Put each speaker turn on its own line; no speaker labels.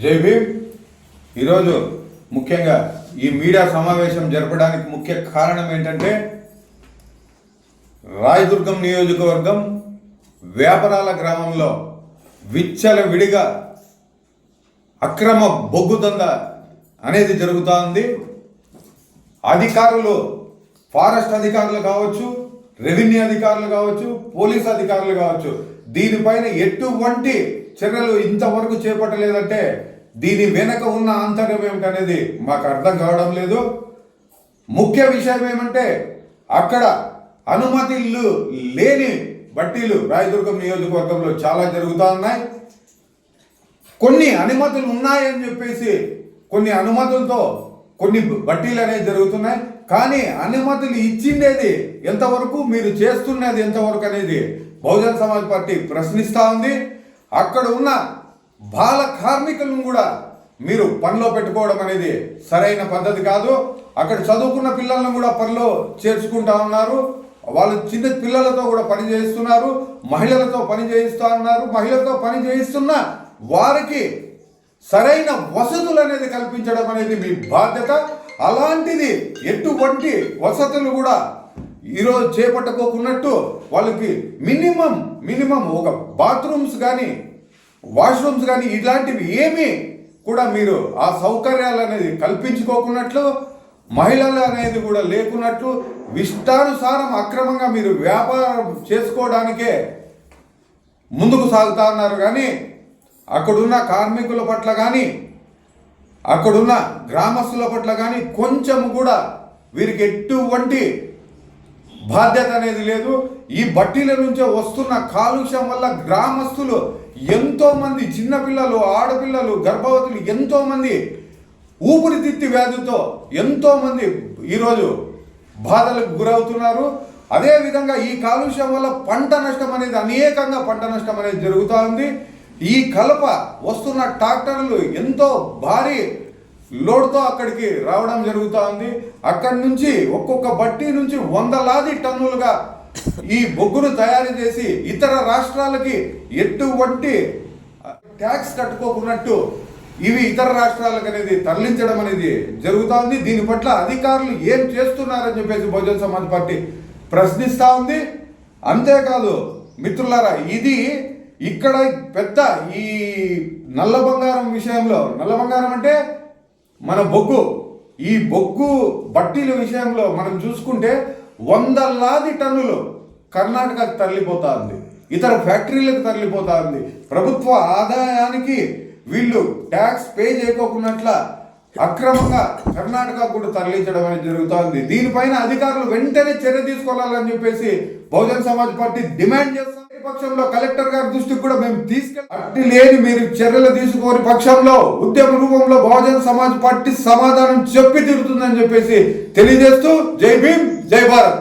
జై భీమ్. ఈరోజు ముఖ్యంగా ఈ మీడియా సమావేశం జరపడానికి ముఖ్య కారణం ఏంటంటే రాయదుర్గం నియోజకవర్గం వ్యాపారాల గ్రామంలో విచ్చలవిడిగా అక్రమ బొగ్గు దందా అనేది జరుగుతూ ఉంది. అధికారులు, ఫారెస్ట్ అధికారులు కావచ్చు, రెవెన్యూ అధికారులు కావచ్చు, పోలీస్ అధికారులు కావచ్చు, దీనిపైన ఎటువంటి చర్యలు ఇంతవరకు చేపట్టలేదంటే దీని వెనక ఉన్న ఆంతర్యం ఏమిటనేది మాకు అర్థం కావడం లేదు. ముఖ్య విషయం ఏమంటే అక్కడ అనుమతులు లేని బట్టీలు రాయదుర్గం నియోజకవర్గంలో చాలా జరుగుతూ ఉన్నాయి. కొన్ని అనుమతులు ఉన్నాయని చెప్పేసి కొన్ని అనుమతులతో కొన్ని బట్టీలు అనేవి జరుగుతున్నాయి. కానీ అనుమతులు ఇచ్చిండేది ఎంతవరకు, మీరు చేస్తున్నది ఎంతవరకు అనేది బహుజన్ సమాజ్ పార్టీ ప్రశ్నిస్తూ ఉంది. అక్కడ ఉన్న బాల కార్మికులను కూడా మీరు పనిలో పెట్టుకోవడం అనేది సరైన పద్ధతి కాదు. అక్కడ చదువుకున్న పిల్లలను కూడా పనిలో చేర్చుకుంటా ఉన్నారు. వాళ్ళు చిన్న పిల్లలతో కూడా పని చేయిస్తున్నారు, మహిళలతో పని చేయిస్తూ ఉన్నారు. మహిళలతో పని చేయిస్తున్న వారికి సరైన వసతులు అనేది కల్పించడం అనేది మీ బాధ్యత. అలాంటిది ఎటువంటి వసతులు కూడా ఈరోజు చేపట్టుకోకున్నట్టు వాళ్ళకి మినిమం ఒక బాత్రూమ్స్ కానీ వాష్రూమ్స్ కానీ ఇలాంటివి ఏమీ కూడా మీరు ఆ సౌకర్యాలు అనేది కల్పించుకోకున్నట్లు, మహిళలు అనేది కూడా లేకున్నట్లు, ఇష్టానుసారం అక్రమంగా మీరు వ్యాపారం చేసుకోవడానికే ముందుకు సాగుతా ఉన్నారు. కానీ అక్కడున్న కార్మికుల పట్ల కానీ అక్కడున్న గ్రామస్తుల పట్ల కానీ కొంచెం కూడా వీరికి ఎటువంటి బాధ్యత అనేది లేదు. ఈ బట్టీల నుంచే వస్తున్న కాలుష్యం వల్ల గ్రామస్తులు ఎంతోమంది, చిన్నపిల్లలు, ఆడపిల్లలు, గర్భవతులు ఎంతోమంది ఊపిరితిత్తి వ్యాధితో ఎంతోమంది ఈరోజు బాధలకు గురవుతున్నారు. అదేవిధంగా ఈ కాలుష్యం వల్ల పంట నష్టం అనేది అనేకంగా పంట నష్టం అనేది జరుగుతూ ఉంది. ఈ కలప వస్తున్న ట్రాక్టర్లు ఎంతో భారీ లోడ్తో అక్కడికి రావడం జరుగుతూ ఉంది. అక్కడి నుంచి ఒక్కొక్క బట్టీ నుంచి వందలాది టన్నులుగా ఈ బొగ్గును తయారు చేసి ఇతర రాష్ట్రాలకి ఎటువంటి ట్యాక్స్ కట్టుకోకున్నట్టు ఇవి ఇతర రాష్ట్రాలకు అనేది తరలించడం అనేది జరుగుతూ ఉంది. దీని పట్ల అధికారులు ఏం చేస్తున్నారని చెప్పేసి బహుజన్ సమాజ్ పార్టీ ప్రశ్నిస్తూ ఉంది. అంతేకాదు మిత్రులారా, ఇది ఇక్కడ పెద్ద ఈ నల్ల బంగారం విషయంలో, నల్ల బంగారం అంటే మన బొగ్గు, ఈ బొగ్గు బట్టీల విషయంలో మనం చూసుకుంటే వందలాది టన్నులు కర్ణాటకకు తరలిపోతా ఉంది, ఇతర ఫ్యాక్టరీలకు తరలిపోతా ఉంది. ప్రభుత్వ ఆదాయానికి వీళ్ళు ట్యాక్స్ పే చేయకోకున్నట్ల అక్రమంగా కర్ణాటక కూడా తరలించడం అనేది జరుగుతుంది. దీనిపైన అధికారులు వెంటనే చర్య తీసుకోవాలని చెప్పేసి బహుజన్ సమాజ్ పార్టీ డిమాండ్ చేస్తాం. పక్షంలో కలెక్టర్ గారి దృష్టికి కూడా మేము అట్టి లేని మీరు చర్యలు తీసుకోని పక్షంలో ఉద్యమ రూపంలో బహుజన్ సమాజ్ పార్టీ సమాధానం చెప్పి తీరుతుందని చెప్పేసి తెలియజేస్తూ జై భీమ్, జై భారత్.